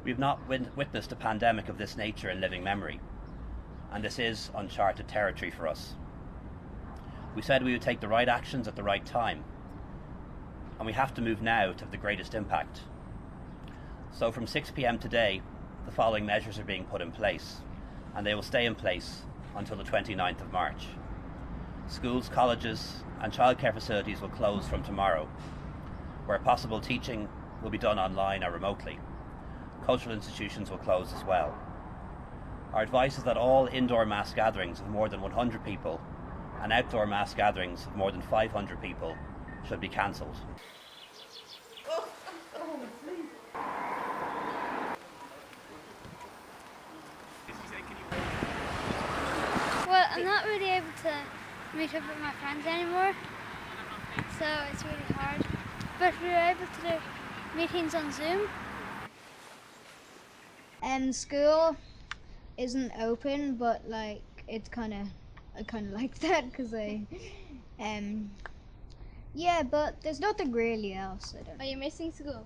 We've not witnessed a pandemic of this nature in living memory, and this is uncharted territory for us. We said we would take the right actions at the right time, and we have to move now to have the greatest impact. So from 6 p.m. today, the following measures are being put in place, and they will stay in place until the 29th of March. Schools, colleges and childcare facilities will close from tomorrow. Where possible, teaching will be done online or remotely. Cultural institutions will close as well. Our advice is that all indoor mass gatherings of more than 100 people and outdoor mass gatherings of more than 500 people should be cancelled. Well, I'm not really able to meet up with my friends anymore, so it's really hard. But we were able to do meetings on Zoom. School isn't open, but like I kind of like that because yeah, but there's nothing really else. I don't. Are you missing school?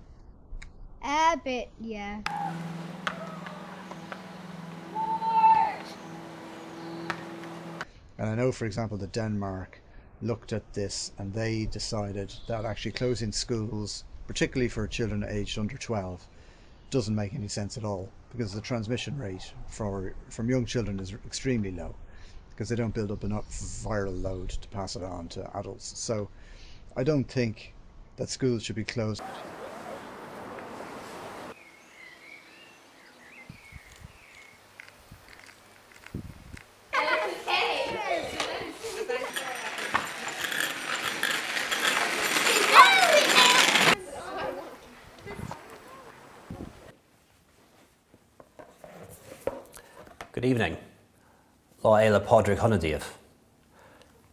A bit, yeah. And I know, for example, that Denmark looked at this and they decided that actually closing schools, particularly for children aged under 12, doesn't make any sense at all, because the transmission rate from young children is extremely low, because they don't build up enough viral load to pass it on to adults. So I don't think that schools should be closed. Good evening. Lá Éile Pádraig Honouradíobh.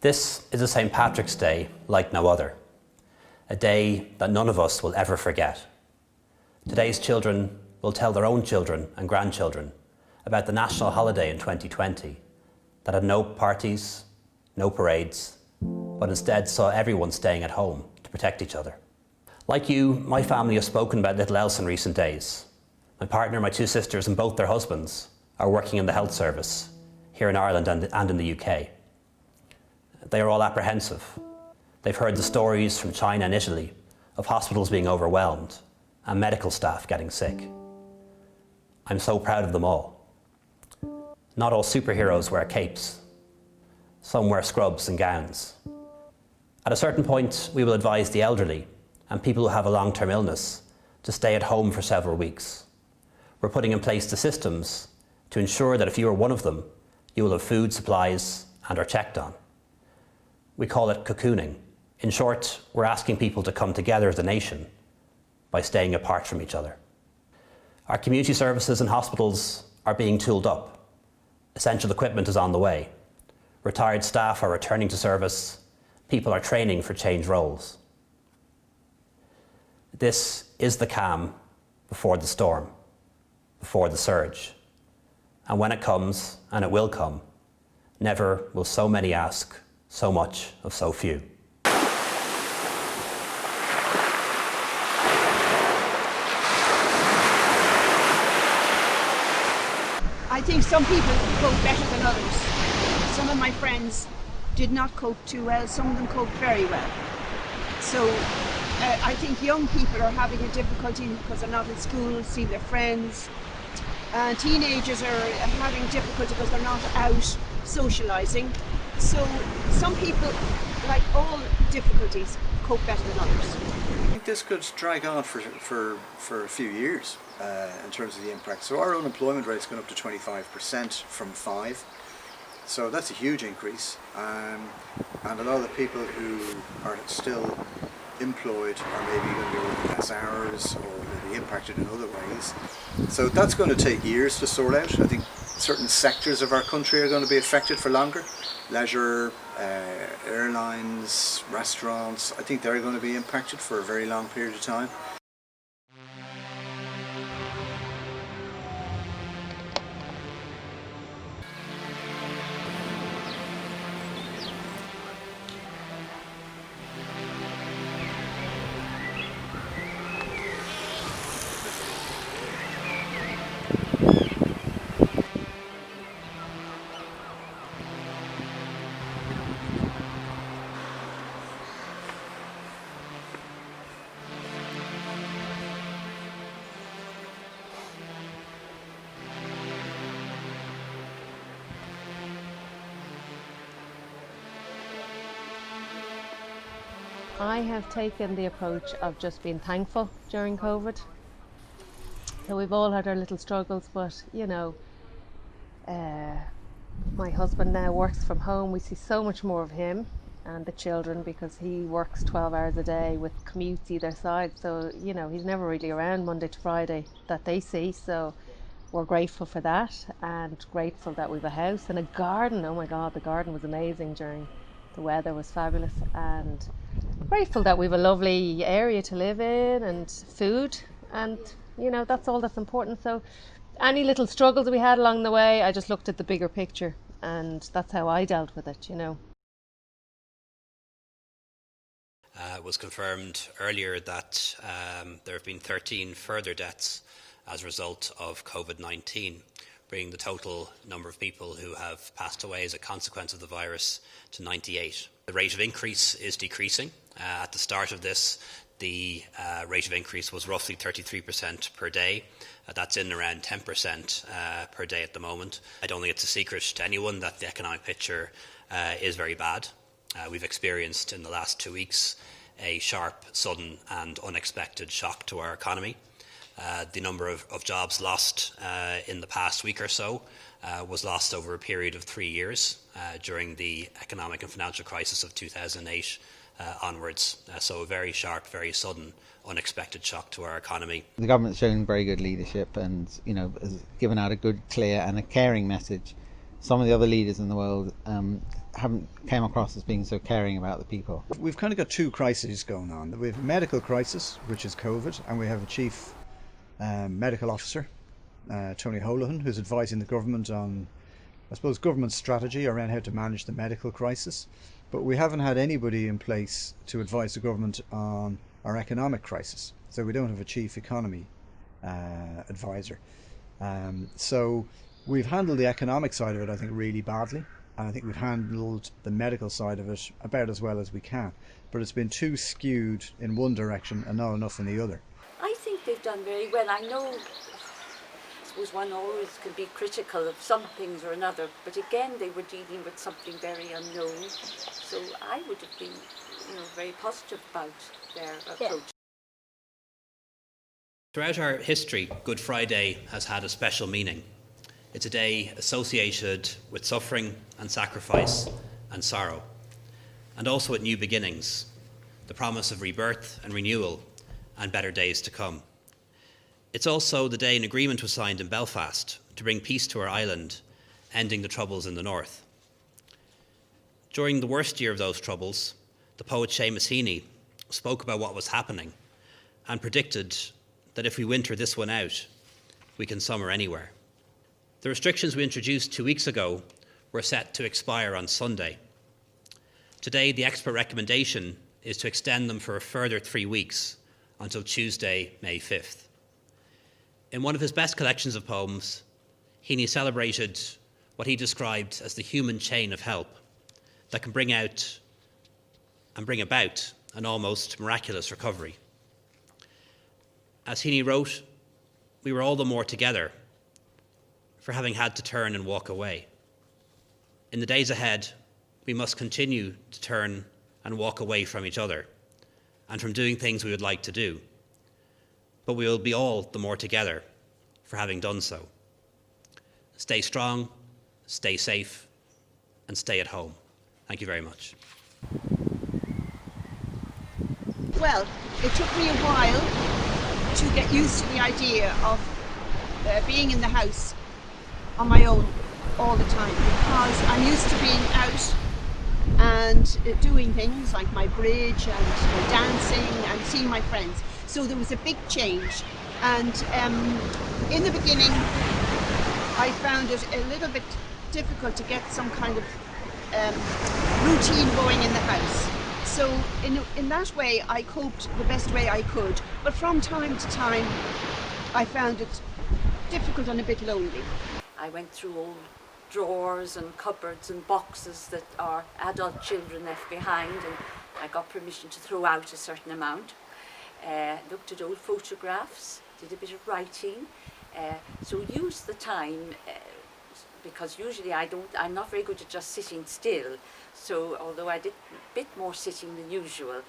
This is a St. Patrick's Day like no other, a day that none of us will ever forget. Today's children will tell their own children and grandchildren about the national holiday in 2020 that had no parties, no parades, but instead saw everyone staying at home to protect each other. Like you, my family has spoken about little else in recent days. My partner, my two sisters and both their husbands are working in the health service here in Ireland and in the UK. They are all apprehensive. They've heard the stories from China and Italy of hospitals being overwhelmed and medical staff getting sick. I'm so proud of them all. Not all superheroes wear capes. Some wear scrubs and gowns. At a certain point, we will advise the elderly and people who have a long-term illness to stay at home for several weeks. We're putting in place the systems to ensure that if you are one of them, you will have food, supplies, and are checked on. We call it cocooning. In short, we're asking people to come together as a nation by staying apart from each other. Our community services and hospitals are being tooled up. Essential equipment is on the way. Retired staff are returning to service. People are training for changed roles. This is the calm before the storm, before the surge. And when it comes, and it will come, never will so many ask so much of so few. I think some people cope better than others. Some of my friends did not cope too well, some of them coped very well. So I think young people are having a difficulty because they're not in school, see their friends. Teenagers are having difficulty because they're not out socialising. So some people, like all difficulties, cope better than others. I think this could drag on for a few years in terms of the impact. So our unemployment rate's gone up to 25% from 5%. So that's a huge increase. And a lot of the people who are still employed are maybe going to be working less hours or maybe impacted in other ways. So that's going to take years to sort out. I think certain sectors of our country are going to be affected for longer. Leisure, airlines, restaurants, I think they're going to be impacted for a very long period of time. I have taken the approach of just being thankful during COVID. So we've all had our little struggles, but you know, my husband now works from home. We see so much more of him and the children because he works 12 hours a day with commutes either side. So, you know, he's never really around Monday to Friday that they see. So we're grateful for that and grateful that we've a house and a garden. Oh my God, the garden was amazing during the weather was fabulous, and grateful that we've a lovely area to live in and food, and you know, that's all that's important. So any little struggles we had along the way, I just looked at the bigger picture, and that's how I dealt with it, you know. It was confirmed earlier that there have been 13 further deaths as a result of COVID-19, bringing the total number of people who have passed away as a consequence of the virus to 98. The rate of increase is decreasing. At the start of this, the rate of increase was roughly 33% per day. That's in around 10% per day at the moment. I don't think it's a secret to anyone that the economic picture is very bad. We've experienced in the last 2 weeks a sharp, sudden and unexpected shock to our economy. The number of jobs lost in the past week or so was lost over a period of 3 years during the economic and financial crisis of 2008 onwards. So a very sharp, very sudden, unexpected shock to our economy. The government's shown very good leadership and, you know, has given out a good, clear and a caring message. Some of the other leaders in the world haven't came across as being so caring about the people. We've kind of got two crises going on. We have a medical crisis, which is COVID, and we have a chief medical officer, Tony Holohan, who's advising the government on, I suppose, government strategy around how to manage the medical crisis. But we haven't had anybody in place to advise the government on our economic crisis. So we don't have a chief economy advisor. So we've handled the economic side of it, I think, really badly. And I think we've handled the medical side of it about as well as we can. But it's been too skewed in one direction and not enough in the other. I think they've done very well. I know, I suppose one always can be critical of some things or another, but again they were dealing with something very unknown. So I would have been, you know, very positive about their approach. Throughout our history, Good Friday has had a special meaning. It's a day associated with suffering and sacrifice and sorrow, and also with new beginnings, the promise of rebirth and renewal and better days to come. It's also the day an agreement was signed in Belfast to bring peace to our island, ending the troubles in the north. During the worst year of those troubles, the poet Seamus Heaney spoke about what was happening and predicted that if we winter this one out, we can summer anywhere. The restrictions we introduced 2 weeks ago were set to expire on Sunday. Today, the expert recommendation is to extend them for a further 3 weeks until Tuesday, May 5th. In one of his best collections of poems, Heaney celebrated what he described as the human chain of help that can bring out and bring about an almost miraculous recovery. As Heaney wrote, we were all the more together for having had to turn and walk away. In the days ahead, we must continue to turn and walk away from each other and from doing things we would like to do. But we will be all the more together for having done so. Stay strong, stay safe, and stay at home. Thank you very much. Well, it took me a while to get used to the idea of being in the house on my own all the time, because I'm used to being out and doing things like my bridge and dancing and seeing my friends. So there was a big change, and in the beginning I found it a little bit difficult to get some kind of routine going in the house. So in that way I coped the best way I could, but from time to time I found it difficult and a bit lonely. I went through old drawers and cupboards and boxes that our adult children left behind, and I got permission to throw out a certain amount. Looked at old photographs, did a bit of writing, so used the time, because usually I'm not very good at just sitting still, so although I did a bit more sitting than usual,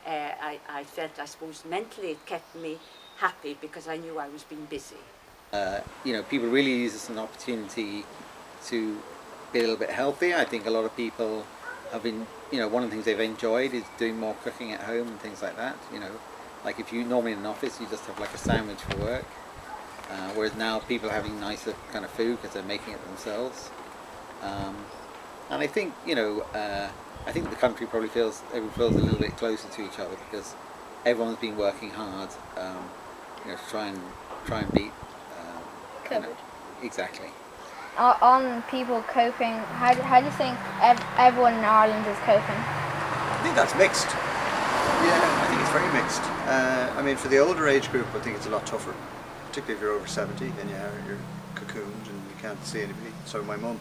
I felt, I suppose, mentally it kept me happy because I knew I was being busy. You know, people really use this as an opportunity to be a little bit healthier. I think a lot of people have been, you know, one of the things they've enjoyed is doing more cooking at home and things like that. You know, like if you normally in an office, you just have like a sandwich for work. Whereas now people are having nicer kind of food because they're making it themselves. And I think, you know, I think the country probably feels a little bit closer to each other because everyone's been working hard, you know, to try and beat COVID. You know, exactly. On people coping, how do you think everyone in Ireland is coping? I think that's mixed. Yeah, I think it's very mixed. I mean, for the older age group, I think it's a lot tougher, particularly if you're over 70 and you're cocooned and you can't see anybody. So my mum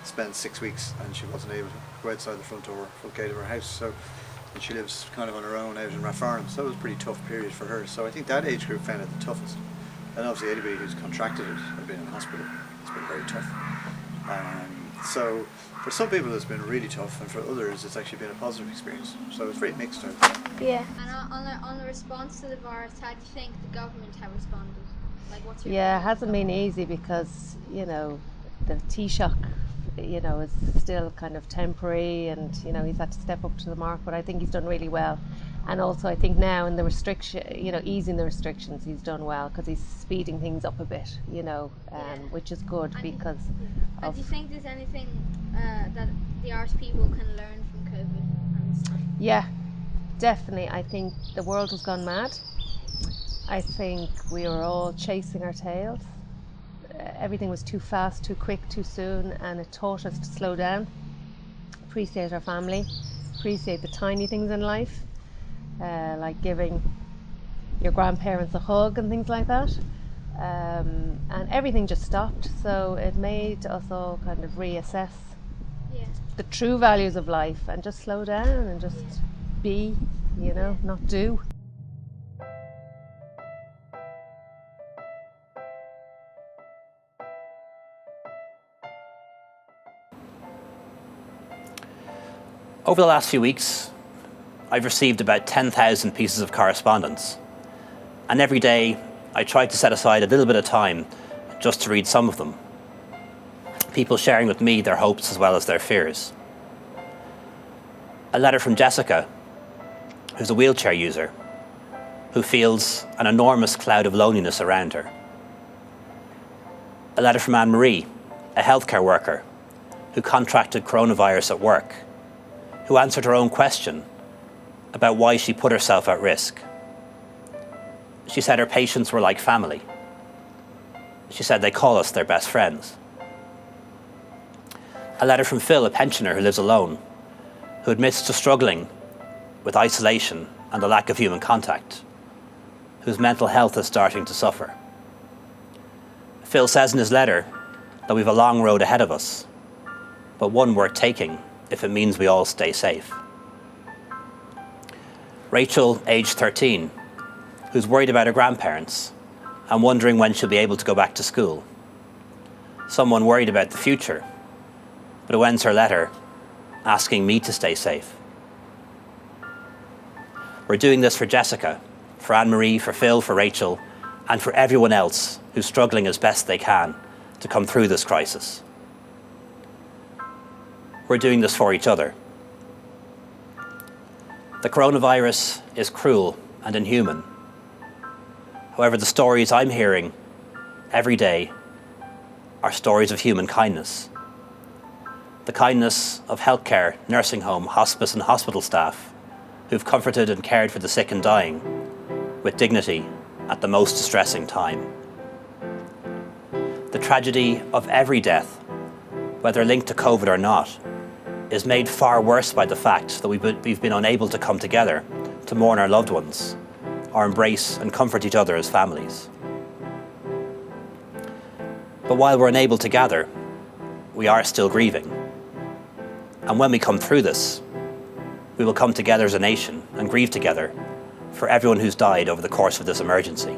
spent 6 weeks and she wasn't able to go outside the front door, front gate of her house. So, and she lives kind of on her own out in Rathfarnham. So it was a pretty tough period for her. So I think that age group found it the toughest. And obviously anybody who's contracted it and been in hospital, it's been very tough. So for some people it's been really tough, and for others it's actually been a positive experience. So it's very mixed. Yeah. And on the response to the virus, how do you think the government have responded? Like, what's your Yeah, it opinion? hasn't been easy because, you know, the Taoiseach, you know, is still kind of temporary, and, you know, he's had to step up to the mark, but I think he's done really well. And also I think now in the easing the restrictions, he's done well because he's speeding things up a bit, you know, which is good because And do you think there's anything that the Irish people can learn from COVID and this time? Yeah, definitely. I think the world has gone mad. I think we were all chasing our tails. Everything was too fast, too quick, too soon, and it taught us to slow down, appreciate our family, appreciate the tiny things in life, like giving your grandparents a hug and things like that. And everything just stopped, so it made us all kind of reassess the true values of life and just slow down and just be, you know, not do. Over the last few weeks, I've received about 10,000 pieces of correspondence, and every day I try to set aside a little bit of time just to read some of them. People sharing with me their hopes as well as their fears. A letter from Jessica, who's a wheelchair user, who feels an enormous cloud of loneliness around her. A letter from Anne-Marie, a healthcare worker, who contracted coronavirus at work, who answered her own question about why she put herself at risk. She said her patients were like family. She said they call us their best friends. A letter from Phil, a pensioner who lives alone, who admits to struggling with isolation and the lack of human contact, whose mental health is starting to suffer. Phil says in his letter that we've a long road ahead of us, but one worth taking if it means we all stay safe. Rachel, aged 13, who's worried about her grandparents and wondering when she'll be able to go back to school. Someone worried about the future, but who ends her letter asking me to stay safe. We're doing this for Jessica, for Anne-Marie, for Phil, for Rachel, and for everyone else who's struggling as best they can to come through this crisis. We're doing this for each other. The coronavirus is cruel and inhuman. However, the stories I'm hearing every day are stories of human kindness. The kindness of healthcare, nursing home, hospice and hospital staff who've comforted and cared for the sick and dying with dignity at the most distressing time. The tragedy of every death, whether linked to COVID or not, is made far worse by the fact that we've been unable to come together to mourn our loved ones or embrace and comfort each other as families. But while we're unable to gather, we are still grieving. And when we come through this, we will come together as a nation and grieve together for everyone who's died over the course of this emergency.